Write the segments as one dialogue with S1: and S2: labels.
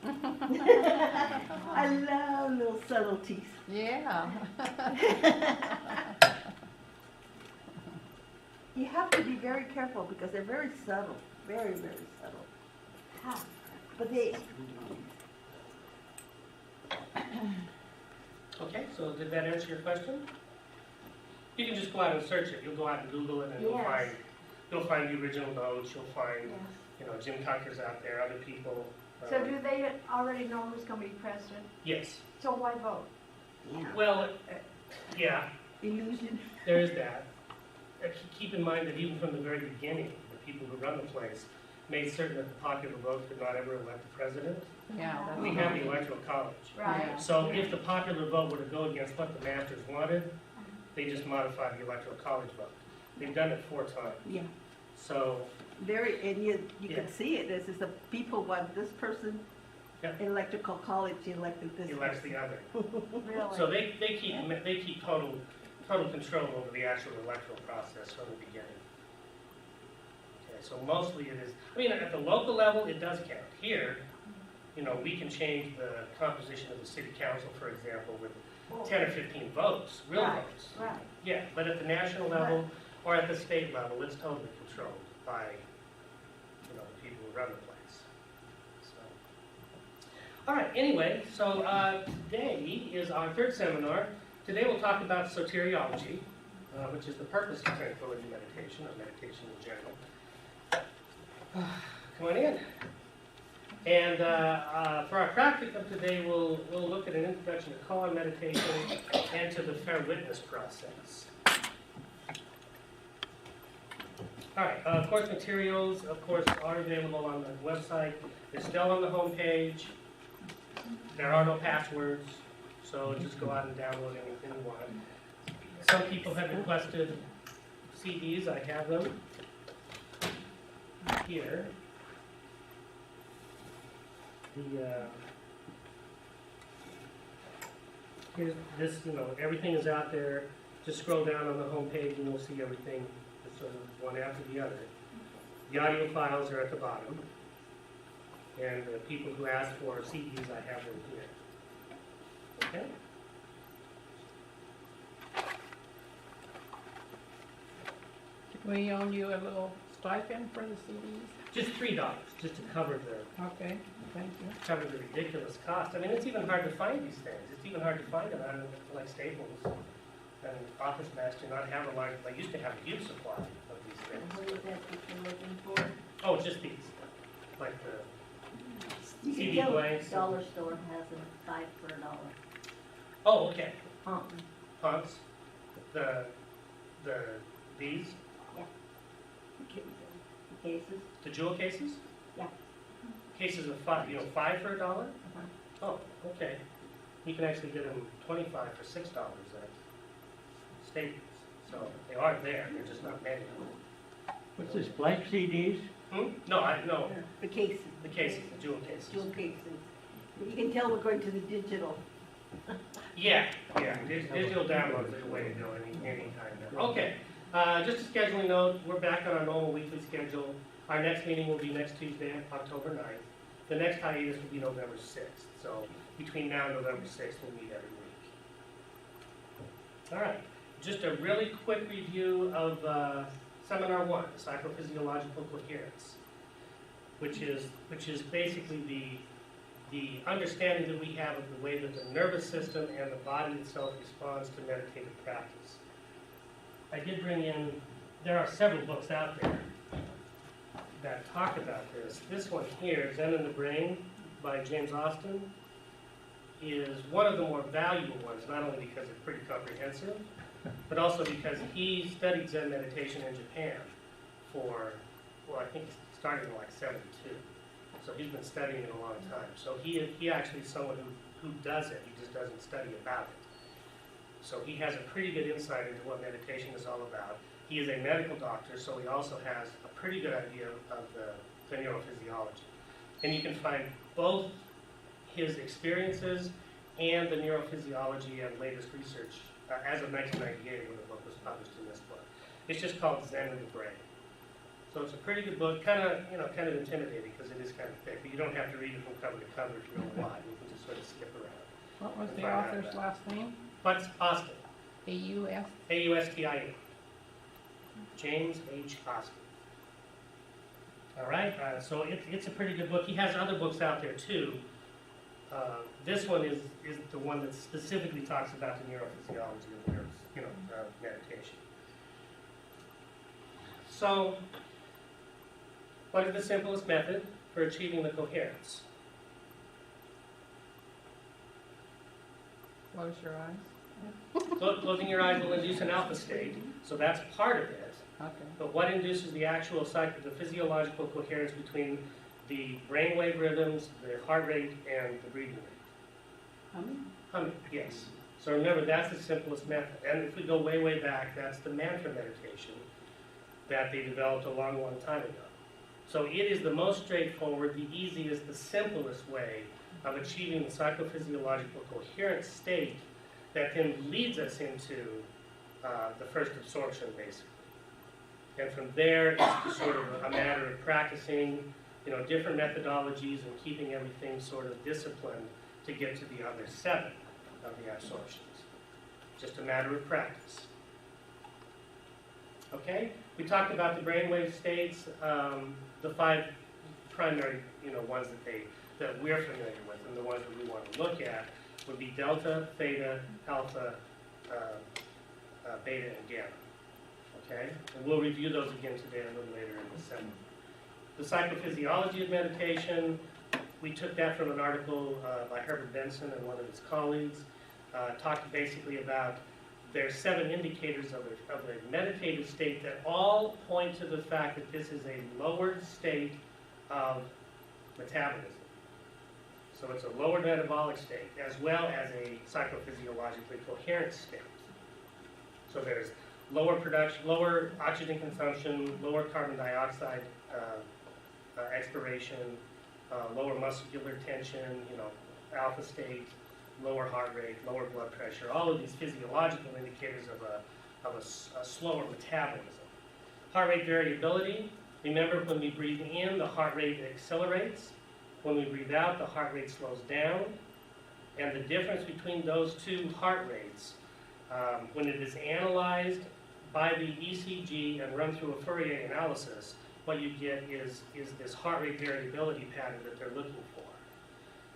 S1: I love little subtleties.
S2: Yeah.
S1: You have to be very careful because they're very subtle, very, very subtle. But they,
S3: Okay, so did that answer your question? You can just go out and search it. You'll go out and Google it, and
S1: Yes.
S3: you'll find the original notes. You'll find,
S4: Yes.
S3: you know, Jim Tucker's out there, other people.
S4: So do they already know who's going to be president?
S3: Yes.
S4: So why vote?
S1: yeah,
S3: Well, yeah,
S1: illusion.
S3: there is that. Keep in mind that even from the very beginning, the people who run the place made certain that the popular vote could not ever elect the president.
S2: Yeah. that's
S3: We have the electoral college.
S4: Right.
S2: Yeah.
S3: So if the popular vote were to go against what the masters wanted, they just modified the electoral college vote. They've done it 4 times.
S1: Yeah,
S3: So,
S1: very, and you
S3: Yeah.
S1: can see it. This is the people want this person.
S3: Yeah.
S1: Electrical college elected this.
S3: elects
S1: person.
S3: the other.
S4: Really?
S3: So they keep total control over the actual electoral process from the beginning. Okay, so mostly it is, I mean, at the local level, it does count. Here, you know, we can change the composition of the city council, for example, with 10 or 15 votes, real
S4: Right.
S3: votes.
S4: Right.
S3: Yeah, but at the national level or at the state level, it's totally controlled by, you know, the people who run the place. So, all right. Anyway, so today is our 3rd seminar. Today we'll talk about soteriology, which is the purpose of tranquility meditation, or meditation in general. Come on in. And for our practicum today, we'll look at an introduction to koan meditation and to the fair witness process. All right, course materials, of course, are available on the website. They're still on the home page. There are no passwords, so just go out and download anything you want. Some people have requested CDs. I have them here. Here's this, you know, everything is out there. Just scroll down on the home page and you'll see everything, sort of one after the other. The audio files are at the bottom. And the people who asked for CDs, I have them here. Okay?
S2: We owe you a little stipend for the CDs?
S3: Just $3, just to cover the ridiculous cost. I mean, it's even hard to find these things. It's even hard to find them on like Staples and Office Max do not have a large. They used to have a huge supply of these things.
S1: What is that you're looking for?
S3: Oh, just these, like the
S1: You can
S3: CD
S1: tell
S3: blanks.
S1: Dollar store has them 5 for $1.
S3: Oh, okay.
S1: Fountain.
S3: Pumps. These,
S1: Cases.
S3: the jewel cases.
S1: Yeah.
S3: Cases of 5. You know, 5 for $1.
S1: Uh-huh.
S3: Oh, okay. You can actually get them 25 for $6 at Staples. So they are there. They're just not many.
S5: What's this, blank CDs?
S3: Hmm? No, no.
S1: The cases.
S3: The cases, the jewel cases.
S1: Jewel cases. You can tell we're going to the digital.
S3: Yeah. Digital downloads are the way to go anytime now. Okay. Just a scheduling note, we're back on our normal weekly schedule. Our next meeting will be next Tuesday, October 9th. The next hiatus will be November 6th. So between now and November 6th, we'll meet every week. All right. Just a really quick review of Seminar 1, Psychophysiological Coherence, which is basically the understanding that we have of the way that the nervous system and the body itself responds to meditative practice. I did bring in, there are several books out there that talk about this. This one here, Zen in the Brain by James Austin, is one of the more valuable ones, not only because it's pretty comprehensive, but also because he studied Zen meditation in Japan for, well, I think he started in like 72. So he's been studying it a long time. So he actually is someone who does it. He just doesn't study about it. So he has a pretty good insight into what meditation is all about. He is a medical doctor, so he also has a pretty good idea of the neurophysiology. And you can find both his experiences and the neurophysiology and latest research as of 1998 when the book was published in this book. It's just called Zen in the Brain. So So it's a pretty good book, kind of intimidating because it is kind of thick, but you don't have to read it from cover to cover if you don't want. You can just sort of skip around.
S2: What was the
S3: Find out
S2: author's
S3: about
S2: last name?
S3: But Austin,
S2: A-U-S?
S3: A-U-S-T-I-N. James H. Austin. All right, so it's a pretty good book. He has other books out there too. This one is the one that specifically talks about the neurophysiology of nerves, meditation. So, what is the simplest method for achieving the coherence?
S2: Close your eyes.
S3: Closing your eyes will induce an alpha state, so that's part of it.
S2: Okay.
S3: But what induces the actual the physiological coherence between the brainwave rhythms, the heart rate, and the breathing rate? Humming, yes. So remember, that's the simplest method. And if we go way, way back, that's the mantra meditation that they developed a long, long time ago. So it is the most straightforward, the easiest, the simplest way of achieving the psychophysiological coherent state that then leads us into the first absorption, basically. And from there, it's sort of a matter of practicing, different methodologies and keeping everything sort of disciplined to get to the other 7 of the absorptions. Just a matter of practice. Okay? We talked about the brainwave states, the 5 primary, ones that we're familiar with, and the ones that we want to look at would be delta, theta, alpha, beta, and gamma. Okay? And we'll review those again today a little later in the session. The psychophysiology of meditation, we took that from an article by Herbert Benson and one of his colleagues, talked basically about there's 7 indicators of a meditative state that all point to the fact that this is a lowered state of metabolism. So it's a lowered metabolic state as well as a psychophysiologically coherent state. So there's lower production, lower oxygen consumption, lower carbon dioxide expiration, lower muscular tension, alpha state, lower heart rate, lower blood pressure, all of these physiological indicators of a slower metabolism. Heart rate variability, remember when we breathe in, the heart rate accelerates. When we breathe out, the heart rate slows down. And the difference between those 2 heart rates, when it is analyzed by the ECG and run through a Fourier analysis, what you get is this heart rate variability pattern that they're looking for.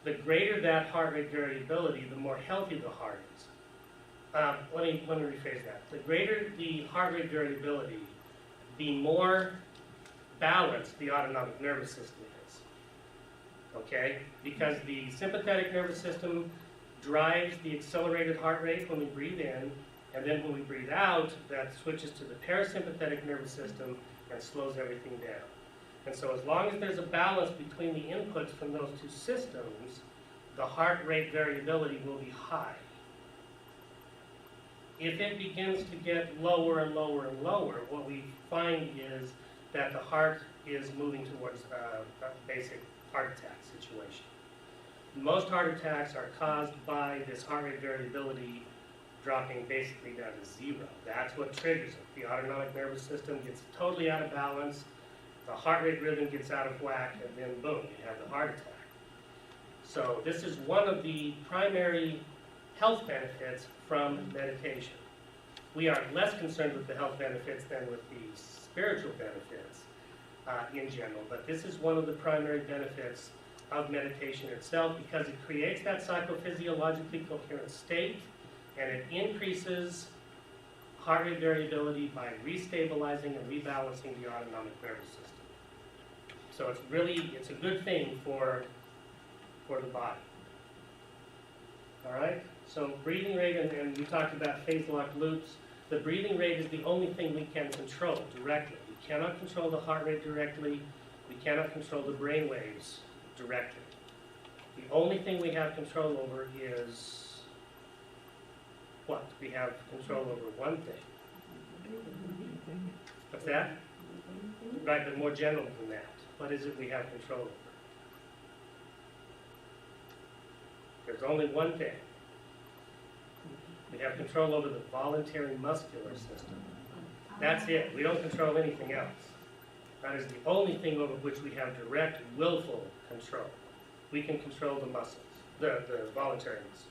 S3: The greater that heart rate variability, the more healthy the heart is. Let me rephrase that. The greater the heart rate variability, the more balanced the autonomic nervous system is. Okay? Because the sympathetic nervous system drives the accelerated heart rate when we breathe in, and then when we breathe out, that switches to the parasympathetic nervous system and slows everything down. And so as long as there's a balance between the inputs from those 2 systems, the heart rate variability will be high. If it begins to get lower and lower and lower, what we find is that the heart is moving towards a basic heart attack situation. Most heart attacks are caused by this heart rate variability dropping basically down to 0. That's what triggers it. The autonomic nervous system gets totally out of balance, the heart rate rhythm gets out of whack, and then boom, you have the heart attack. So this is one of the primary health benefits from meditation. We are less concerned with the health benefits than with the spiritual benefits in general, but this is one of the primary benefits of meditation itself because it creates that psychophysiologically coherent state and it increases heart rate variability by restabilizing and rebalancing the autonomic nervous system. So it's a good thing for the body. All right? So breathing rate, and we talked about phase lock loops. The breathing rate is the only thing we can control directly. We cannot control the heart rate directly. We cannot control the brain waves directly. The only thing we have control over is what? We have control over one thing. What's that? Right, but more general than that. What is it we have control over? There's only one thing. We have control over the voluntary muscular system. That's it. We don't control anything else. That is the only thing over which we have direct willful control. We can control the muscles, the voluntary muscles.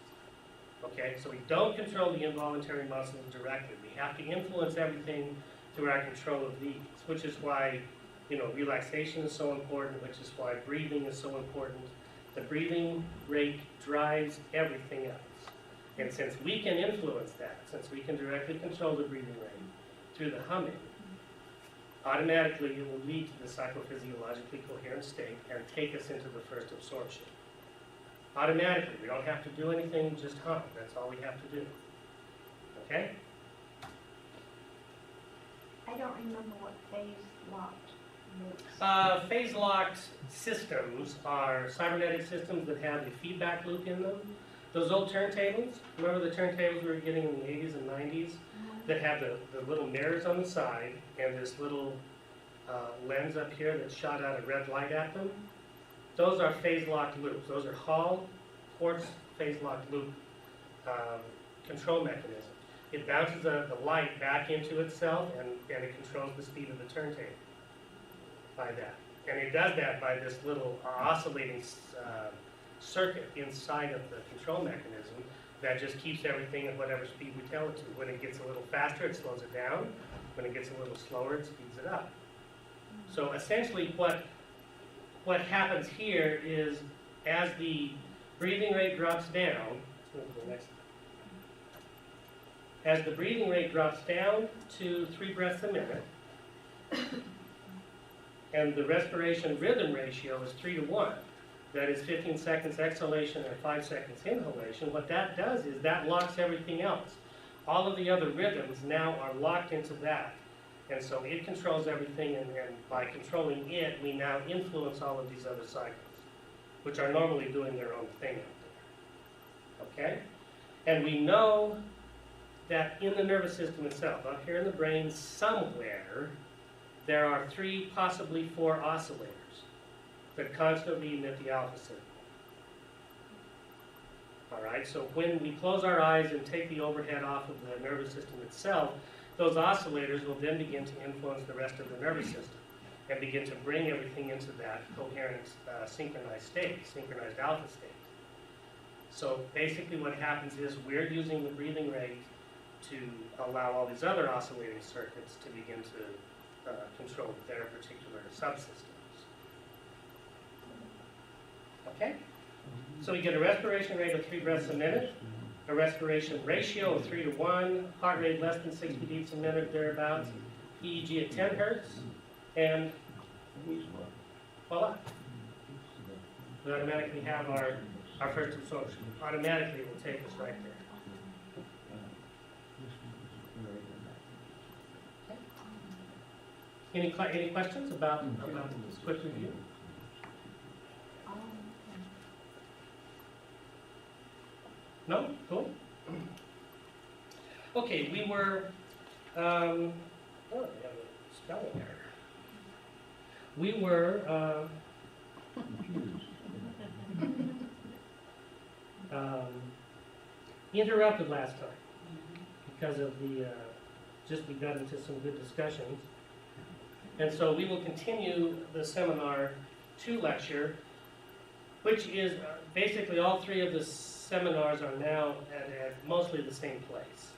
S3: Okay, so we don't control the involuntary muscles directly. We have to influence everything through our control of these, which is why, relaxation is so important, which is why breathing is so important. The breathing rate drives everything else. And since we can influence that, since we can directly control the breathing rate through the humming, automatically it will lead to the psychophysiologically coherent state and take us into the first absorption. Automatically, we don't have to do anything, just hum. That's all we have to do. Okay?
S4: I don't remember what phase locked loops.
S3: Phase-locked systems are cybernetic systems that have a feedback loop in them. Those old turntables, remember the turntables we were getting in the 80s and 90s that have the little mirrors on the side and this little lens up here that shot out a red light at them? Those are phase-locked loops. Those are Hall quartz phase-locked loop control mechanism. It bounces the light back into itself and it controls the speed of the turntable by that. And it does that by this little oscillating circuit inside of the control mechanism that just keeps everything at whatever speed we tell it to. When it gets a little faster, it slows it down. When it gets a little slower, it speeds it up. So essentially what happens here is as the breathing rate drops down, let's move to the next. As the breathing rate drops down to 3 breaths a minute, and the respiration rhythm ratio is 3 to 1, that is 15 seconds exhalation and 5 seconds inhalation, what that does is that locks everything else. All of the other rhythms now are locked into that. And so it controls everything, and by controlling it, we now influence all of these other cycles, which are normally doing their own thing out there. Okay? And we know that in the nervous system itself, up here in the brain somewhere, there are 3, possibly 4 oscillators that constantly emit the alpha signal. All right, so when we close our eyes and take the overhead off of the nervous system itself, those oscillators will then begin to influence the rest of the nervous system and begin to bring everything into that coherent, synchronized state, synchronized alpha state. So basically what happens is we're using the breathing rate to allow all these other oscillating circuits to begin to control their particular subsystems. Okay? So we get a respiration rate of 3 breaths a minute, a respiration ratio of 3 to 1, heart rate less than 60 beats a minute, thereabouts, EEG at 10 hertz, and voila. We automatically have our first absorption. Automatically it will take us right there. Any questions about this quick review? No? Cool. Okay, we were, oh, we have a spelling error. We were, interrupted last time because of the, we got into some good discussions. And so we will continue the seminar 2 lecture, which is basically all 3 of the seminars are now at mostly the same place.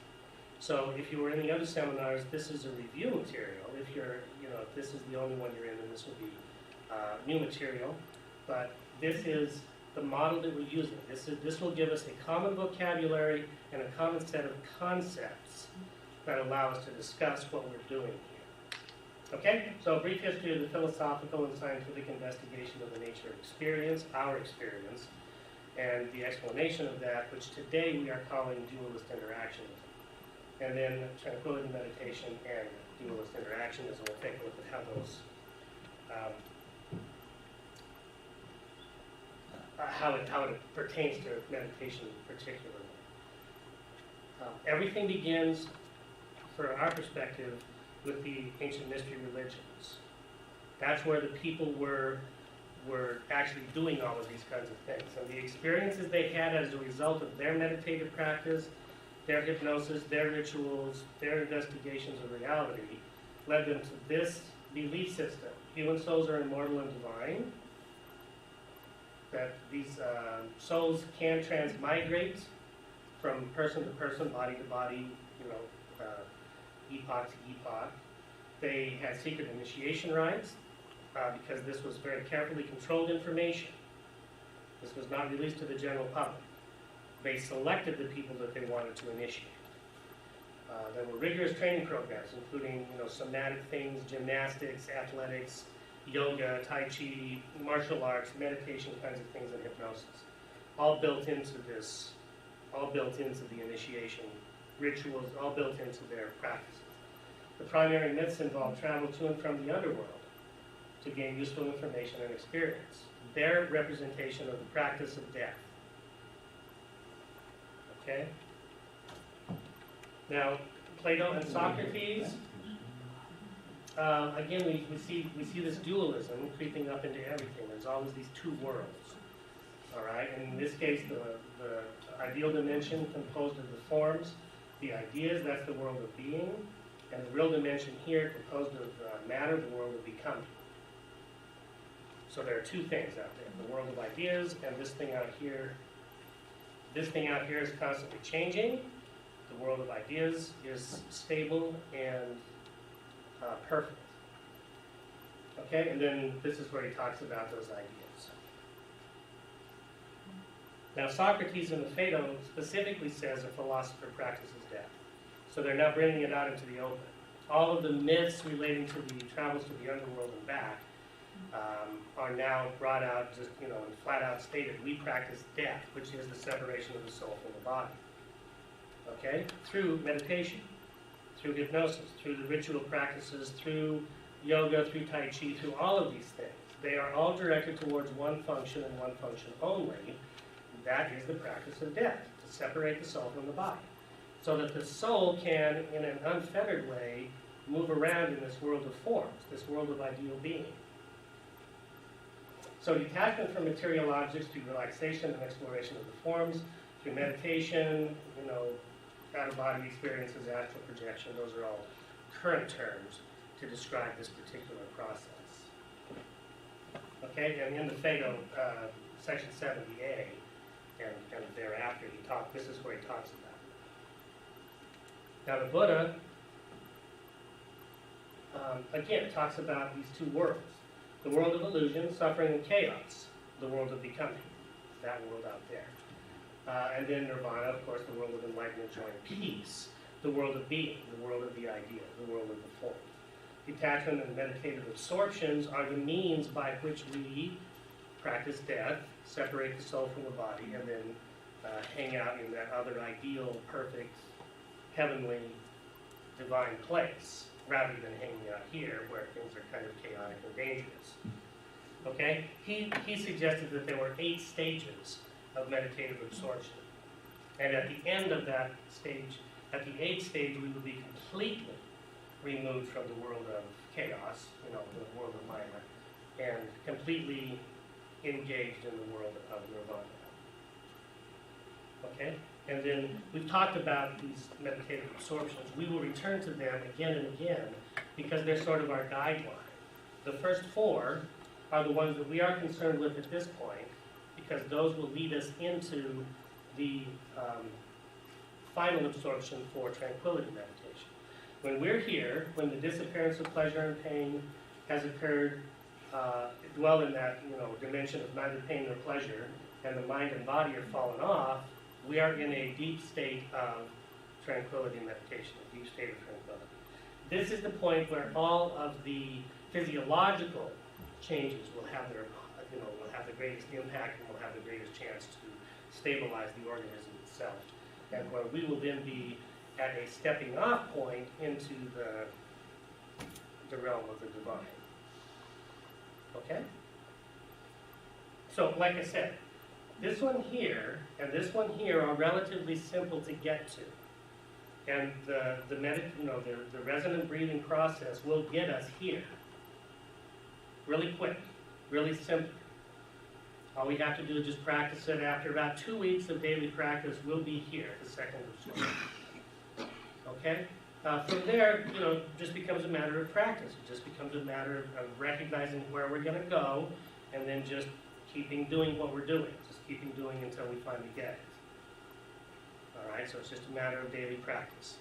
S3: So if you were in the other seminars, this is a review material. If you're, if this is the only one you're in, then this will be new material. But this is the model that we're using. This will give us a common vocabulary and a common set of concepts that allow us to discuss what we're doing here. Okay? So a brief history of the philosophical and scientific investigation of the nature of experience, our experience, and the explanation of that, which today we are calling dualist interactionism. And then tranquility meditation and dualist interactionism. We'll take a look at how those, how it pertains to meditation particularly. Everything begins, from our perspective, with the ancient mystery religions. That's where the people were actually doing all of these kinds of things. And the experiences they had as a result of their meditative practice, their hypnosis, their rituals, their investigations of reality, led them to this belief system. Human souls are immortal and divine. That these souls can transmigrate from person to person, body to body, epoch to epoch. They had secret initiation rites because this was very carefully controlled information. This was not released to the general public. They selected the people that they wanted to initiate. There were rigorous training programs, including somatic things, gymnastics, athletics, yoga, tai chi, martial arts, meditation kinds of things, and hypnosis. All built into this, all built into the initiation rituals, all built into their practices. The primary myths involve travel to and from the underworld to gain useful information and experience. Their representation of the practice of death. Okay? Now, Plato and Socrates, again, we see this dualism creeping up into everything. There's always these two worlds. All right? And in this case, the ideal dimension composed of the forms, the ideas, that's the world of being, and the real dimension here composed of matter, the world of becoming. So there are two things out there, the world of ideas and this thing out here. This thing out here is constantly changing. The world of ideas is stable and perfect. Okay, and then this is where he talks about those ideas. Now Socrates in the Phaedo specifically says a philosopher practices death. So they're now bringing it out into the open. All of the myths relating to the travels to the underworld and back are now brought out, just and flat out stated. We practice death, which is the separation of the soul from the body. Okay, through meditation, through hypnosis, through the ritual practices, through yoga, through tai chi, through all of these things. They are all directed towards one function and one function only. That is the practice of death, to separate the soul from the body, so that the soul can, in an unfettered way, move around in this world of forms, this world of ideal being. So detachment from material objects through relaxation and exploration of the forms, through meditation, out-of-body experiences, astral projection, those are all current terms to describe this particular process. Okay, and in the Phaedo, section 70a, and thereafter, this is where he talks about it. Now the Buddha, again, talks about these two worlds. The world of illusion, suffering, and chaos. The world of becoming. That world out there. And then nirvana, of course, the world of enlightenment, joy, and peace. The world of being, the world of the idea, the world of the form. Detachment and meditative absorptions are the means by which we practice death, separate the soul from the body, and then hang out in that other ideal, perfect, heavenly, divine place, rather than hanging out here where things are kind of chaotic and dangerous. Okay? He suggested that there were 8 stages of meditative absorption. And at the end of that stage, at the 8th stage, we would be completely removed from the world of chaos, the world of Maya, and completely engaged in the world of nirvana. Okay? And then we've talked about these meditative absorptions. We will return to them again and again because they're sort of our guideline. The first 4 are the ones that we are concerned with at this point because those will lead us into the final absorption for tranquility meditation. When we're here, when the disappearance of pleasure and pain has occurred, dwell in that dimension of neither pain nor pleasure, and the mind and body are fallen off, we are in a deep state of tranquility meditation, a deep state of tranquility. This is the point where all of the physiological changes will have their, will have the greatest impact and will have the greatest chance to stabilize the organism itself. And where we will then be at a stepping off point into the realm of the divine. Okay? So, like I said, this one here and this one here are relatively simple to get to. And the resonant breathing process will get us here. Really quick, really simple. All we have to do is just practice it. After about 2 weeks of daily practice, we'll be here, the second absorption. Okay? From there, just becomes a matter of practice. It just becomes a matter of recognizing where we're going to go, and then just keeping doing what we're doing. Just keeping doing until we finally get it. All right, so it's just a matter of daily practice.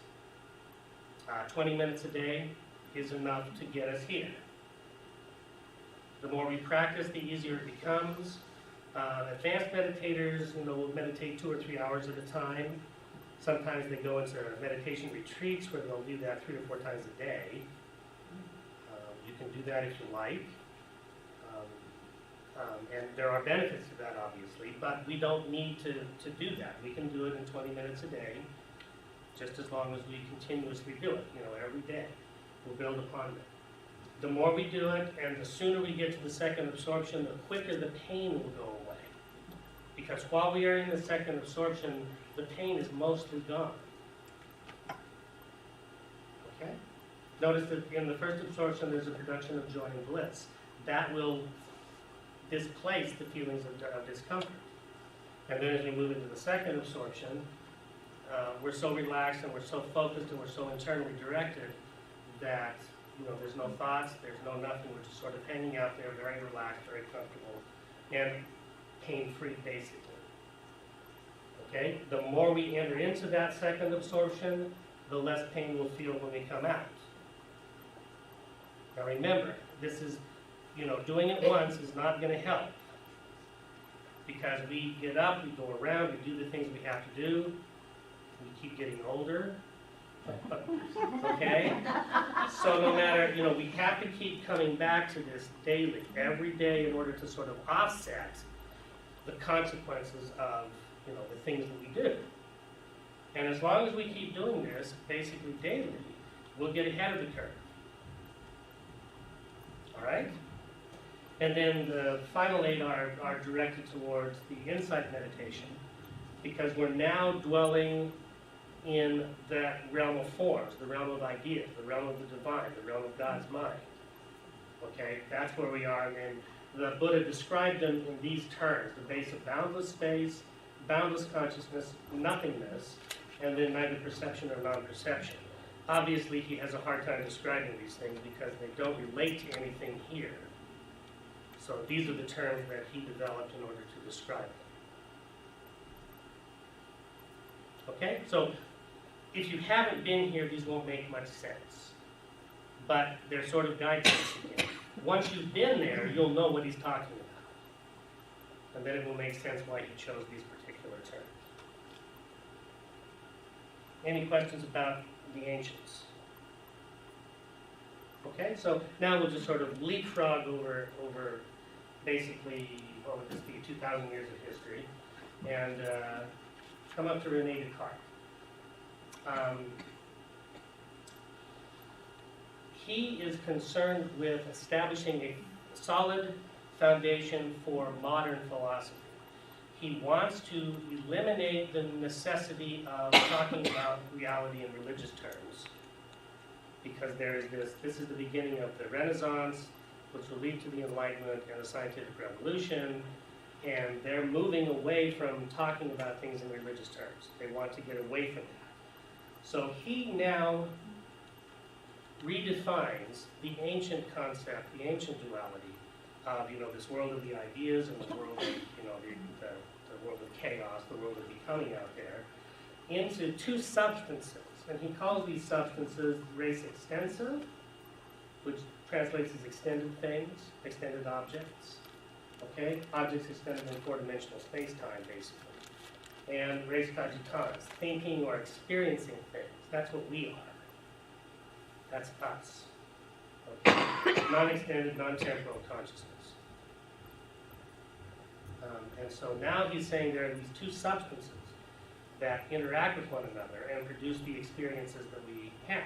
S3: 20 minutes a day is enough to get us here. The more we practice, the easier it becomes. Advanced meditators, will meditate 2 or 3 hours at a time. Sometimes they go into meditation retreats where they'll do that 3 or 4 times a day. You can do that if you like. And there are benefits to that, obviously, but we don't need to do that. We can do it in 20 minutes a day, just as long as we continuously do it, every day. We'll build upon it. The more we do it, and the sooner we get to the second absorption, the quicker the pain will go away. Because while we are in the second absorption, the pain is mostly gone. Okay? Notice that in the first absorption, there's a production of joy and bliss. That will displace the feelings of discomfort. And then as we move into the second absorption, we're so relaxed and we're so focused and we're so internally directed that there's no thoughts, there's no nothing. We're just sort of hanging out there, very relaxed, very comfortable, and pain-free, basically. Okay? The more we enter into that second absorption, the less pain we'll feel when we come out. Now remember, this is, doing it once is not going to help. Because we get up, we go around, we do the things we have to do, we keep getting older. Okay? So no matter, we have to keep coming back to this daily, every day, in order to sort of offset the consequences of, the things that we do. And as long as we keep doing this, basically daily, we'll get ahead of the curve. All right? And then the final 8 are directed towards the insight meditation, because we're now dwelling in that realm of forms, the realm of ideas, the realm of the divine, the realm of God's mind. Okay, that's where we are. And the Buddha described them in these terms: the base of boundless space, boundless consciousness, nothingness, and then neither perception or non-perception. Obviously, he has a hard time describing these things because they don't relate to anything here. So these are the terms that he developed in order to describe them. Okay, so if you haven't been here, these won't make much sense. But they're sort of guideposts again. Once you've been there, you'll know what he's talking about. And then it will make sense why he chose these particular terms. Any questions about the ancients? Okay, so now we'll just sort of leapfrog over basically, what would this be, 2,000 years of history, and come up to René Descartes. He is concerned with establishing a solid foundation for modern philosophy. He wants to eliminate the necessity of talking about reality in religious terms, because there is this is the beginning of the Renaissance, which will lead to the Enlightenment and the scientific revolution, and they're moving away from talking about things in religious terms. They want to get away from that. So he now redefines the ancient concept, the ancient duality of, this world of the ideas and the world of, the world of chaos, the world of becoming out there, into 2 substances. And he calls these substances res extensive, which translates as extended things, extended objects. Okay? Objects extended in 4-dimensional space-time, basically. And res cogitans, thinking or experiencing things. That's what we are. That's us. Okay? Non-extended, non-temporal consciousness. And so now he's saying there are these 2 substances that interact with one another and produce the experiences that we have.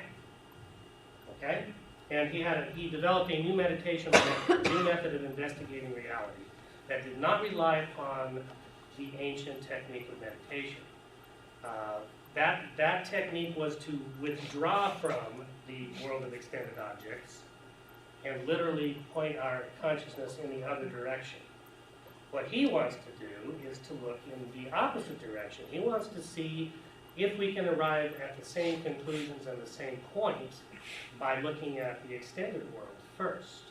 S3: Okay? And he developed a new meditation method, a new method of investigating reality that did not rely upon the ancient technique of meditation. That technique was to withdraw from the world of extended objects and literally point our consciousness in the other direction. What he wants to do is to look in the opposite direction. He wants to see if we can arrive at the same conclusions and the same points by looking at the extended world first.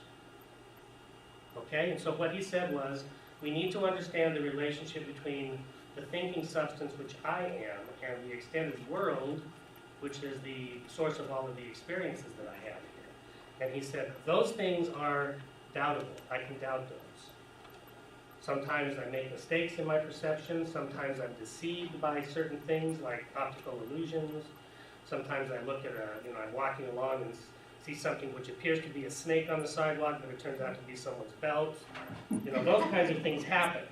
S3: Okay, and so what he said was, we need to understand the relationship between the thinking substance, which I am, and the extended world, which is the source of all of the experiences that I have here. And he said, those things are doubtable. I can doubt those. Sometimes I make mistakes in my perception. Sometimes I'm deceived by certain things like optical illusions. Sometimes I look at I'm walking along and see something which appears to be a snake on the sidewalk, but it turns out to be someone's belt. Those kinds of things happen.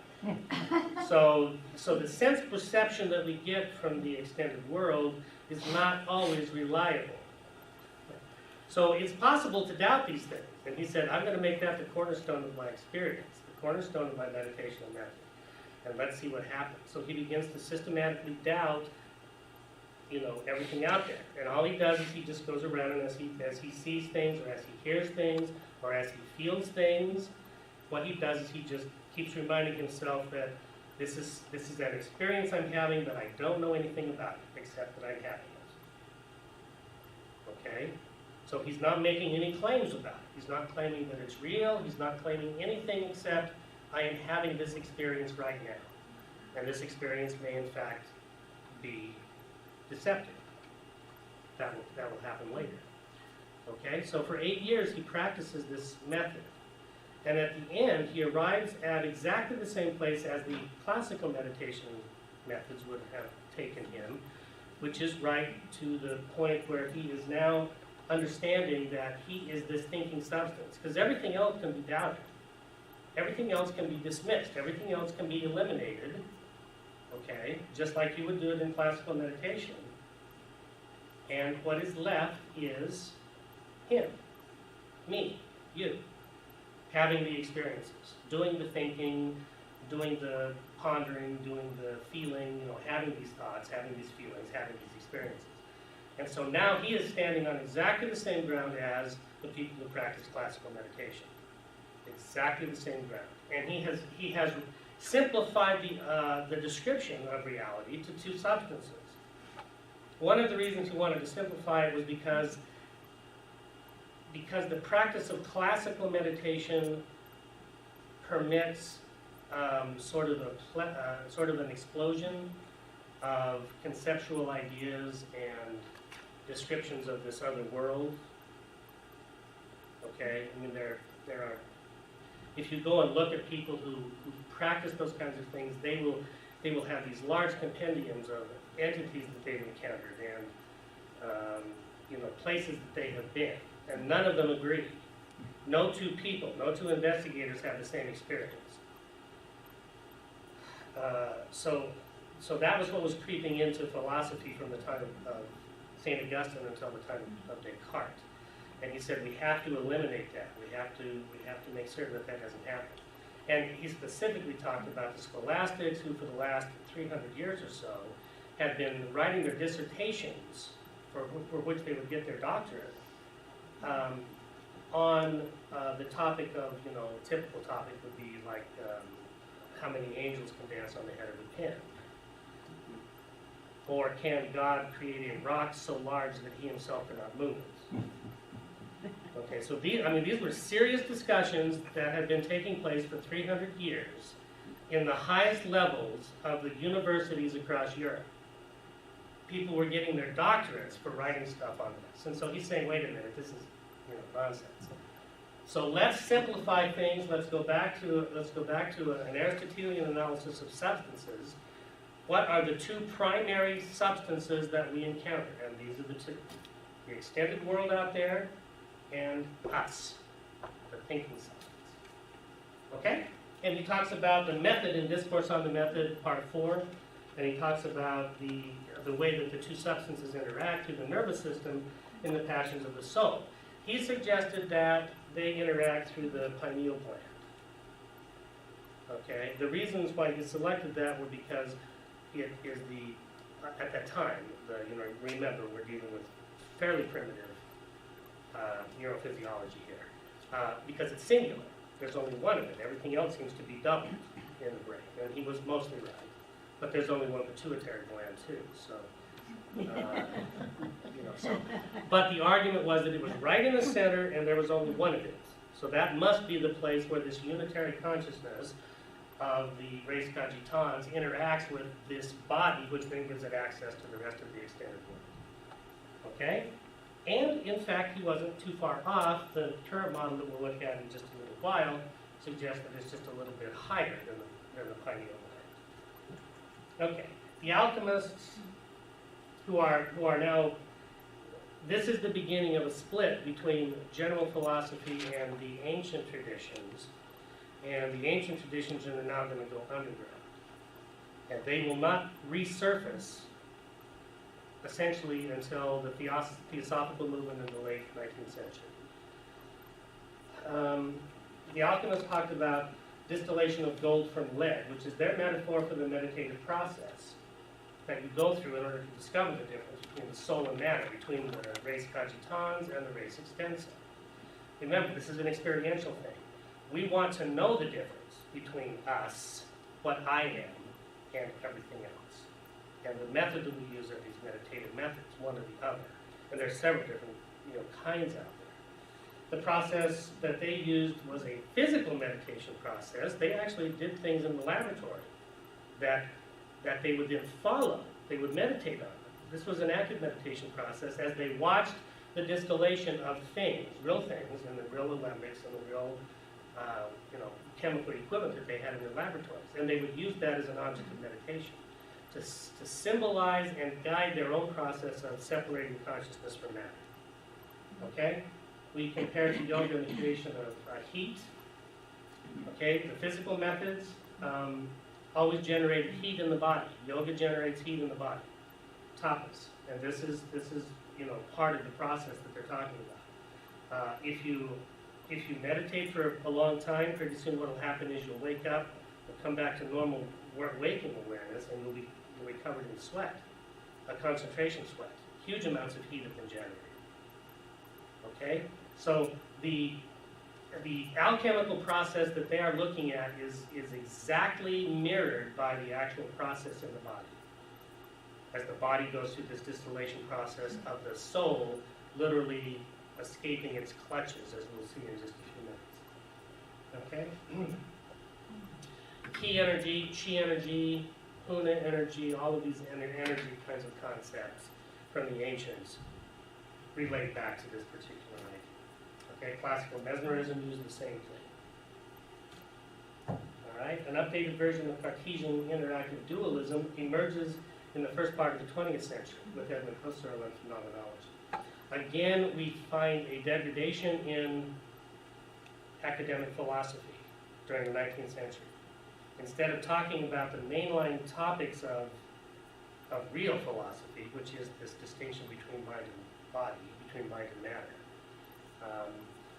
S3: So the sense perception that we get from the extended world is not always reliable. So it's possible to doubt these things. And he said, I'm going to make that the cornerstone of my experience, the cornerstone of my meditational method. And let's see what happens. So he begins to systematically doubt, everything out there. And all he does is he just goes around, and as he sees things, or as he hears things, or as he feels things, what he does is he just keeps reminding himself that this is an experience I'm having, but I don't know anything about it, except that I'm having it. Okay? So he's not making any claims about it. He's not claiming that it's real. He's not claiming anything except I am having this experience right now. And this experience may in fact be deceptive. That will happen later. Okay? So for 8 years he practices this method. And at the end, he arrives at exactly the same place as the classical meditation methods would have taken him, which is right to the point where he is now understanding that he is this thinking substance. Because everything else can be doubted. Everything else can be dismissed. Everything else can be eliminated. Okay? Just like you would do it in classical meditation. And what is left is him, me, you. Having the experiences, doing the thinking, doing the pondering, doing the feeling, having these thoughts, having these feelings, having these experiences. And so now he is standing on exactly the same ground as the people who practice classical meditation. Exactly the same ground. And he has simplified the description of reality to two substances. One of the reasons he wanted to simplify it was because the practice of classical meditation permits sort of an explosion of conceptual ideas and descriptions of this other world. Okay, I mean there are. If you go and look at people who practice those kinds of things, they will have these large compendiums of entities that they've encountered and places that they have been. And none of them agree. No two people, no two investigators have the same experience. So that was what was creeping into philosophy from the time of St. Augustine until the time of Descartes. And he said we have to eliminate that. We have to make certain that doesn't happen. And he specifically talked about the scholastics who for the last 300 years or so had been writing their dissertations for which they would get their doctorate. On the topic of, a typical topic would be like how many angels can dance on the head of a pin? Or can God create a rock so large that he himself cannot move it? Okay, so these were serious discussions that had been taking place for 300 years in the highest levels of the universities across Europe. People were getting their doctorates for writing stuff on this. And so he's saying, wait a minute, this is nonsense. So let's simplify things. Let's go back to an Aristotelian analysis of substances. What are the two primary substances that we encounter? And these are the two. The extended world out there and us, the thinking substance. Okay? And he talks about the method in Discourse on the Method, part 4. And he talks about the way that the two substances interact through the nervous system in the passions of the soul. He suggested that they interact through the pineal gland. Okay? The reasons why he selected that were because it is at that time, remember we're dealing with fairly primitive neurophysiology here. Because it's singular. There's only one of it. Everything else seems to be doubled in the brain. And he was mostly right. But there's only one pituitary gland too. So So, but the argument was that it was right in the center and there was only one of it. So that must be the place where this unitary consciousness of the res cogitans interacts with this body, which then gives it access to the rest of the extended world. Okay? And in fact, he wasn't too far off. The current model that we'll look at in just a little while suggests that it's just a little bit higher than the pineal gland. Okay, the alchemists who are now, this is the beginning of a split between general philosophy and the ancient traditions. And the ancient traditions are now going to go underground. And they will not resurface essentially until the Theosophical movement in the late 19th century. The alchemists talked about distillation of gold from lead, which is their metaphor for the meditative process that you go through in order to discover the difference between the soul and matter, between the res cogitans and the res extensa. Remember, this is an experiential thing. We want to know the difference between us, what I am, and everything else. And the method that we use are these meditative methods, one or the other. And there are several different kinds out there. The process that they used was a physical meditation process. They actually did things in the laboratory that they would then follow. They would meditate on them. This was an active meditation process as they watched the distillation of things, real things, and the real alembics and the real chemical equivalent that they had in their laboratories. And they would use that as an object of meditation to symbolize and guide their own process of separating consciousness from matter. Okay? We compare to yoga and the creation of heat. Okay? The physical methods always generated heat in the body. Yoga generates heat in the body. Tapas. And this is part of the process that they're talking about. If you meditate for a long time, pretty soon what will happen is you'll wake up, you'll come back to normal waking awareness, and you'll be covered in sweat, a concentration sweat. Huge amounts of heat have been generated. Okay? So the alchemical process that they are looking at is exactly mirrored by the actual process in the body. As the body goes through this distillation process of the soul literally escaping its clutches, as we'll see in just a few minutes. Okay? Ki energy, chi energy, Puna energy, all of these energy kinds of concepts from the ancients relate back to this particular idea. Okay, classical mesmerism used the same thing. All right, an updated version of Cartesian interactive dualism emerges in the first part of the 20th century with Edmund Husserl and phenomenology. Again, we find a degradation in academic philosophy during the 19th century. Instead of talking about the mainline topics of real philosophy, which is this distinction between mind and body, between mind and matter,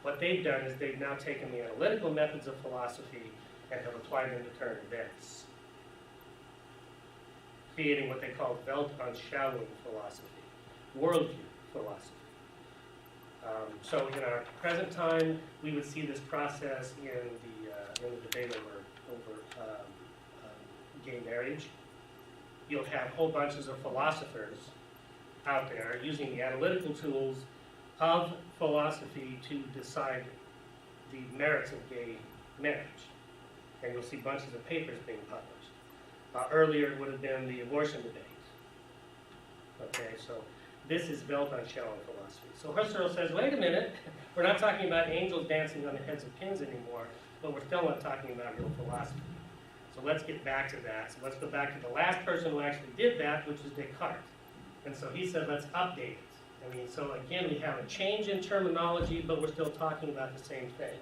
S3: what they've done is they've now taken the analytical methods of philosophy and have applied them to current events, creating what they call Weltanschauung philosophy, worldview philosophy. So in our present time, we would see this process in the debate over gay marriage. You'll have whole bunches of philosophers out there using the analytical tools of philosophy to decide the merits of gay marriage. And you'll see bunches of papers being published. Earlier it would have been the abortion debate. Okay, so this is Weltanschauung philosophy. So Husserl says, wait a minute, we're not talking about angels dancing on the heads of pins anymore, but we're still not talking about real philosophy. So let's get back to that. So let's go back to the last person who actually did that, which is Descartes. And so he said, let's update it. I mean, so again, we have a change in terminology, but we're still talking about the same thing.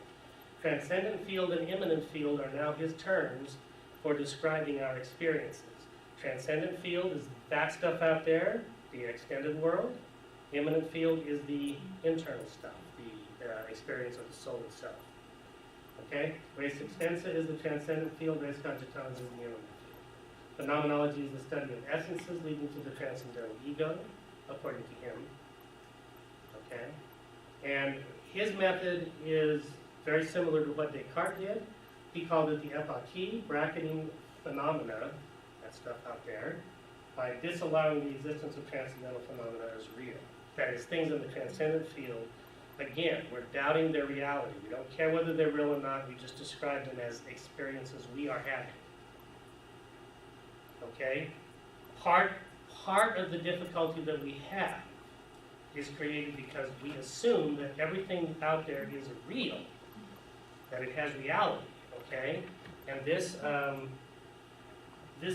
S3: Transcendent field and immanent field are now his terms for describing our experiences. Transcendent field is that stuff out there, the extended world. Immanent field is the internal stuff, the experience of the soul itself. Okay? Res extensa is the transcendent field, res cogitans is the immanent field. Phenomenology is the study of essences leading to the transcendental ego, according to him. Okay? And his method is very similar to what Descartes did. He called it the epoche, bracketing phenomena, that stuff out there, by disallowing the existence of transcendental phenomena as real. That is, things in the transcendent field, again, we're doubting their reality. We don't care whether they're real or not, we just describe them as experiences we are having. Okay? Part of the difficulty that we have is created because we assume that everything out there is real, that it has reality, okay? And this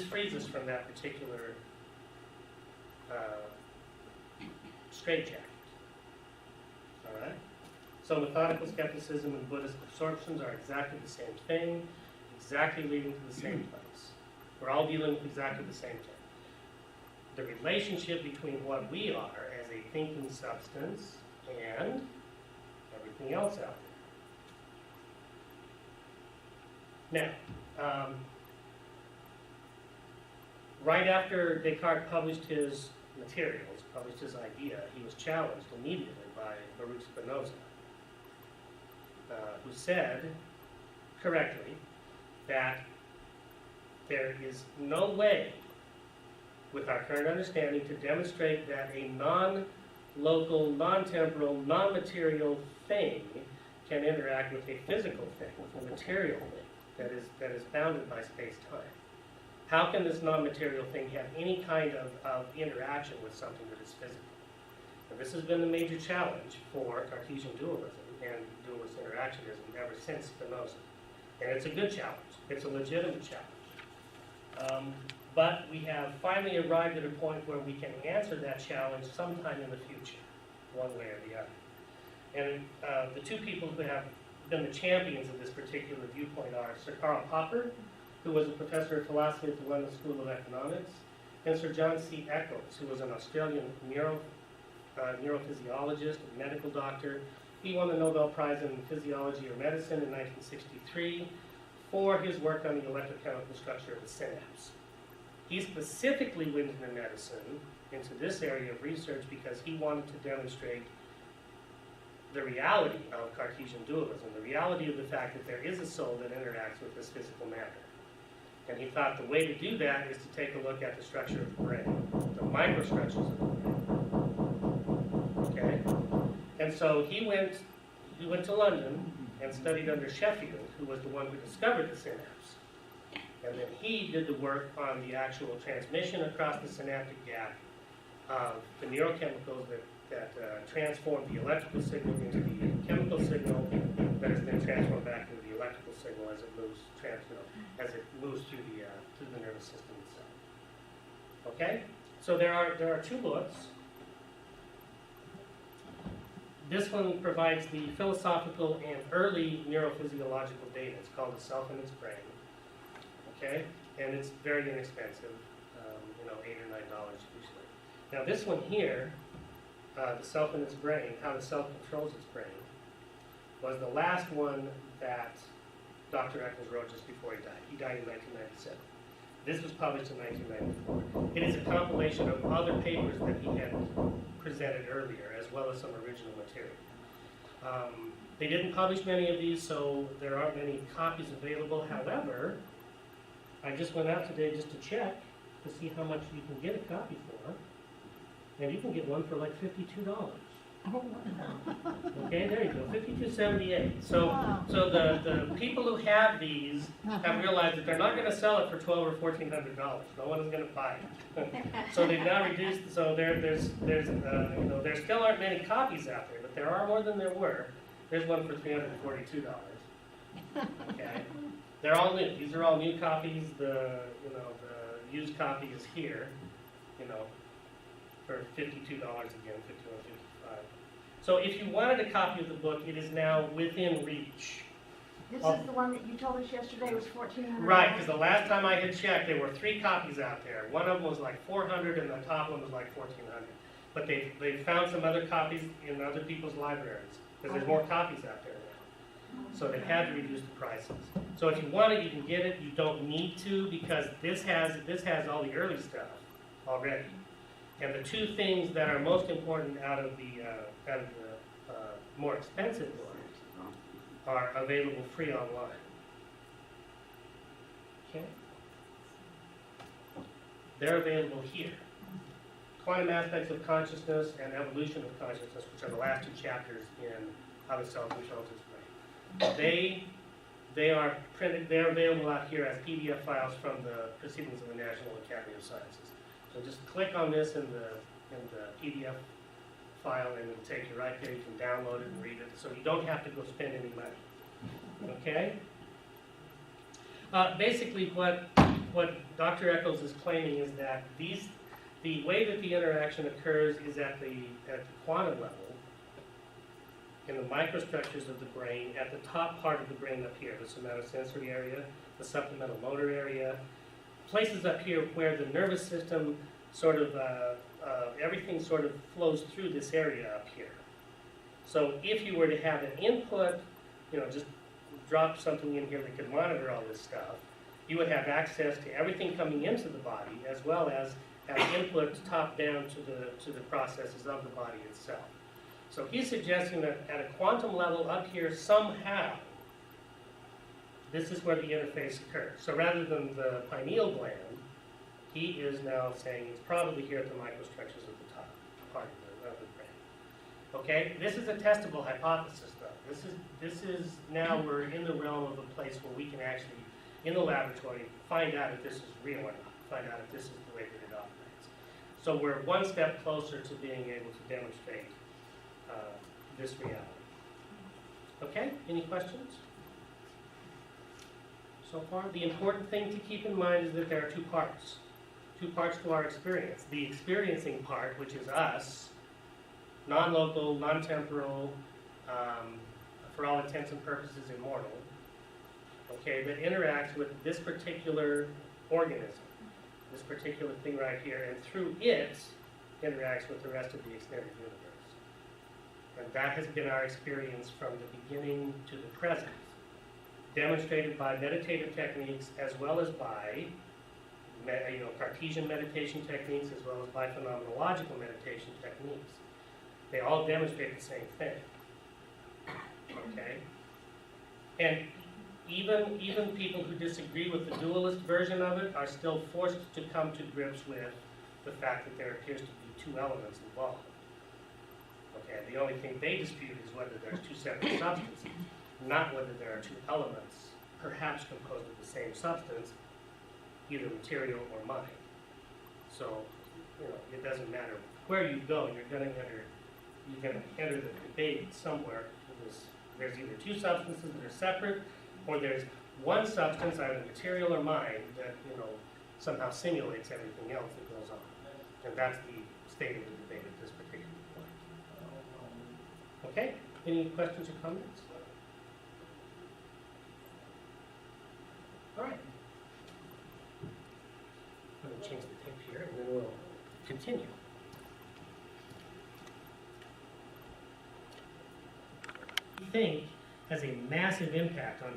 S3: frees us from that particular straitjacket. All right? So methodical skepticism and Buddhist absorptions are exactly the same thing, exactly leading to the same place. We're all dealing with exactly the same thing. The relationship between what we are as a thinking substance and everything else out there. Now, right after Descartes published his materials, published his idea, he was challenged immediately by Baruch Spinoza, who said, correctly, that there is no way, with our current understanding, to demonstrate that a non-local, non-temporal, non-material thing can interact with a physical thing, with a material thing that is bounded by space-time. How can this non-material thing have any kind of interaction with something that is physical? And this has been the major challenge for Cartesian dualism and dualist interactionism ever since Spinoza. And it's a good challenge. It's a legitimate challenge. But we have finally arrived at a point where we can answer that challenge sometime in the future, one way or the other. And the two people who have been the champions of this particular viewpoint are Sir Karl Popper, who was a professor of philosophy at the London School of Economics, and Sir John C. Eccles, who was an Australian neurophysiologist, a medical doctor. He won the Nobel Prize in Physiology or Medicine in 1963 for his work on the electrochemical structure of the synapse. He specifically went into medicine, into this area of research, because he wanted to demonstrate the reality of Cartesian dualism, the reality of the fact that there is a soul that interacts with this physical matter. And he thought the way to do that is to take a look at the structure of the brain, the microstructures of the brain. Okay? And so he went to London and studied under Sheffield, who was the one who discovered the synapse. And then he did the work on the actual transmission across the synaptic gap of the neurochemicals that transform the electrical signal into the chemical signal that is then transformed back into the electrical signal as it moves, through the nervous system itself. Okay? So there are two books. This one provides the philosophical and early neurophysiological data. It's called The Self and Its Brain. Okay? And it's very inexpensive, $8 or $9 usually. Now this one here, The Self and Its Brain, How the Self Controls Its Brain, was the last one that Dr. Eccles wrote just before he died. He died in 1997. This was published in 1994. It is a compilation of other papers that he had presented earlier, as well as some original material. They didn't publish many of these, so there aren't many copies available. However, I just went out today just to check to see how much you can get a copy for, and you can get one for like $52. Okay, there you go, $52.78. So the people who have these have realized that they're not going to sell it for $1,200 or $1,400. No one is going to buy it. So they've now reduced. So there still aren't many copies out there, but there are more than there were. There's one for $342. Okay, they're all new. These are all new copies. The used copy is here. For $52 again, $51.55. So if you wanted a copy of the book, it is now within reach.
S4: This is the one that you told us yesterday was $1,400.
S3: Right, because the last time I had checked, there were 3 copies out there. One of them was like $400, and the top one was like $1,400. But they found some other copies in other people's libraries, because there's more copies out there now. So they had to reduce the prices. So if you want it, you can get it. You don't need to, because this has all the early stuff already. And the two things that are most important out of the more expensive ones are available free online. Okay. they're available here. Quantum Aspects of Consciousness and Evolution of Consciousness, which are the last two chapters in How the Self Controls Its Brain. They are printed, they're available out here as PDF files from the Proceedings of the National Academy of Sciences. So just click on this in the PDF file and it'll take you right there. You can download it and read it, so you don't have to go spend any money. Okay? Basically, what Dr. Eccles is claiming is that the way that the interaction occurs is at the quantum level, in the microstructures of the brain, at the top part of the brain up here, the somatosensory area, the supplemental motor area, places up here where the nervous system sort of, everything sort of flows through this area up here. So if you were to have an input, just drop something in here that could monitor all this stuff, you would have access to everything coming into the body as well as have inputs top down to the processes of the body itself. So he's suggesting that at a quantum level up here somehow, this is where the interface occurs. So rather than the pineal gland, he is now saying it's probably here at the microstructures of the top part of the brain. Okay, this is a testable hypothesis though. This is now we're in the realm of a place where we can actually, in the laboratory, find out if this is real or not, find out if this is the way that it operates. So we're one step closer to being able to demonstrate this reality. Okay, any questions? So far, the important thing to keep in mind is that there are two parts to our experience. The experiencing part, which is us, non-local, non-temporal, for all intents and purposes immortal, okay, that interacts with this particular organism, this particular thing right here, and through it interacts with the rest of the extended universe. And that has been our experience from the beginning to the present, demonstrated by meditative techniques as well as by Cartesian meditation techniques as well as by phenomenological meditation techniques. They all demonstrate the same thing. Okay? And even people who disagree with the dualist version of it are still forced to come to grips with the fact that there appears to be two elements involved. Okay, the only thing they dispute is whether there's two separate substances, not whether there are two elements, perhaps composed of the same substance, either material or mind. So, it doesn't matter where you go, you're going to enter the debate somewhere. There's either two substances that are separate, or there's one substance, either material or mind, that somehow simulates everything else that goes on. And that's the state of the debate at this particular point. Okay? Any questions or comments? All right. I'm going to change the tape here, and then we'll continue. Think has a massive impact on